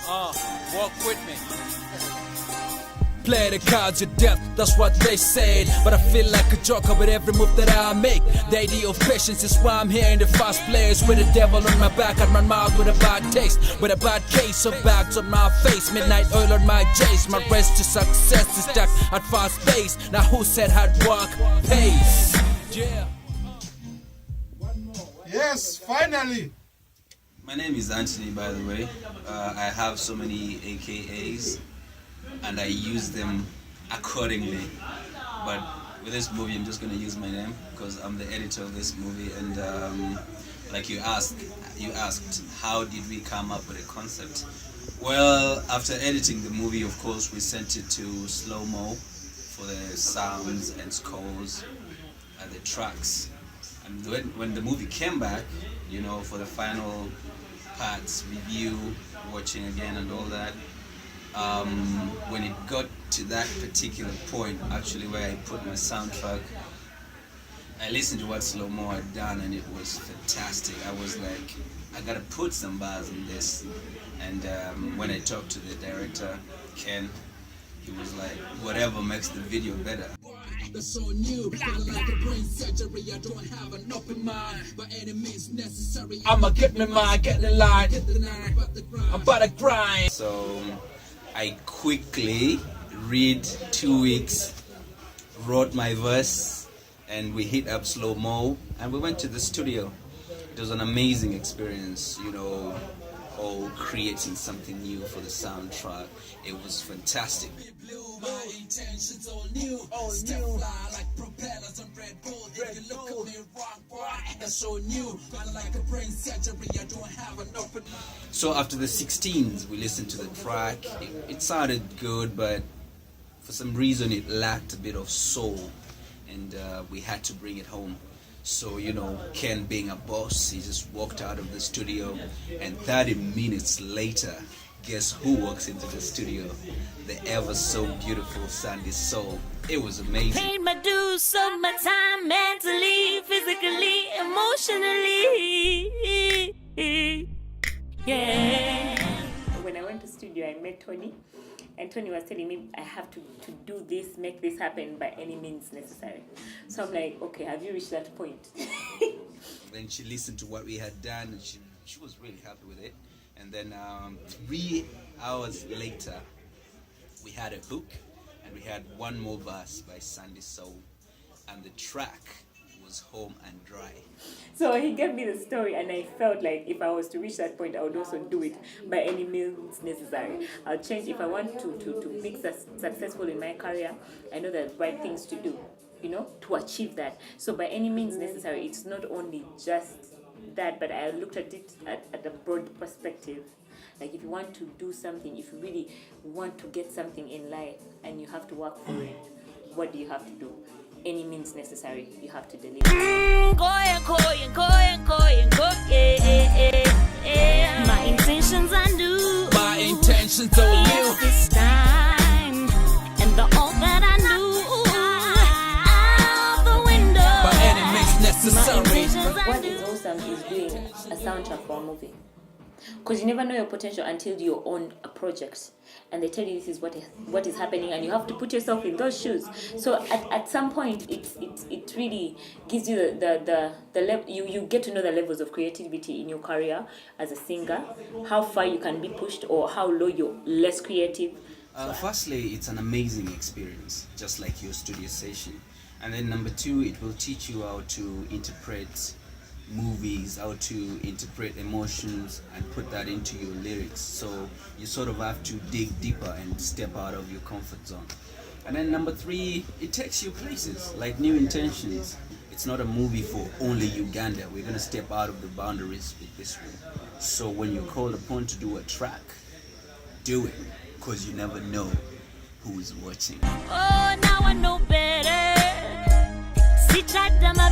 Walk with me. Play the cards of death, that's what they said. But I feel like a joker with every move that I make. The idea of patience is why I'm here in the first place. With the devil on my back and my mouth with a bad taste. With a bad case of bags on my face. Midnight oil on my jace. My race to success is stuck at fast pace. Now who said hard work pays? Yeah. Yes, finally. My name is Anthony, by the way. I have so many AKAs and I use them accordingly. But with this movie, I'm just going to use my name because I'm the editor of this movie. And like you asked, how did we come up with a concept? Well, after editing the movie, of course, we sent it to Slow-Mo for the sounds and scores and the tracks. And when the movie came back, you know, for the final parts, review, watching again and all that, when it got to that particular point, actually where I put my soundtrack, I listened to what Slow-Mo had done and it was fantastic. I was like, I gotta put some bars in this. And when I talked to the director, Ken, he was like, whatever makes the video better. That's so new, like a brain surgery. I don't have an open mind, by any means necessary. I'ma get my mind, get in line. I'm about to grind. So I quickly read 2 weeks, wrote my verse, and we hit up Slow-Mo and we went to the studio. It was an amazing experience, you know, all creating something new for the soundtrack. It was fantastic. My intentions all new, step fly like propellers on Red Bull. If you look at me wrong, boy, that's so new. But like a brain surgery, I don't have an open mind. So after the 16s, we listened to the track. It sounded good, but for some reason it lacked a bit of soul, and we had to bring it home. So, you know, Ken being a boss, he just walked out of the studio, and 30 minutes later, guess who walks into the studio? The ever so beautiful Sandy Soul. It was amazing. Paid my dues of my time, mentally, physically, emotionally. Yeah. When I went to studio, I met Tonny. And Tonny was telling me I have to do this, make this happen by any means necessary. So I'm like, okay, have you reached that point? Then she listened to what we had done and she was really happy with it. And then 3 hours later, we had a hook and we had one more verse by Sandy Soul. And the track was Home and Dry. So he gave me the story and I felt like if I was to reach that point, I would also do it by any means necessary. I'll change if I want to be successful in my career. I know the right things to do, you know, to achieve that. So by any means necessary, it's not only just that, but I looked at it at a broad perspective. Like if you want to do something, if you really want to get something in life and you have to work for it, what do you have to do? Any means necessary, you have to deliver. My intentions are new. My intentions are new. Yes, this time. And the all that I knew out the window. By any means necessary. What is awesome is doing a soundtrack for a movie. Because you never know your potential until you're on a project and they tell you this is what is happening and you have to put yourself in those shoes. So at some point it really gives you the level. You get to know the levels of creativity in your career as a singer, how far you can be pushed or how low you're less creative. Firstly, it's an amazing experience, just like your studio session. And then number 2, it will teach you how to interpret movies, how to interpret emotions and put that into your lyrics. So you sort of have to dig deeper and step out of your comfort zone. And then number 3, it takes you places like New Intentions. It's not a movie for only Uganda. We're going to step out of the boundaries with this one. So when you're called upon to do a track, do it, because you never know who is watching. Oh, now I know better. Sit right down, my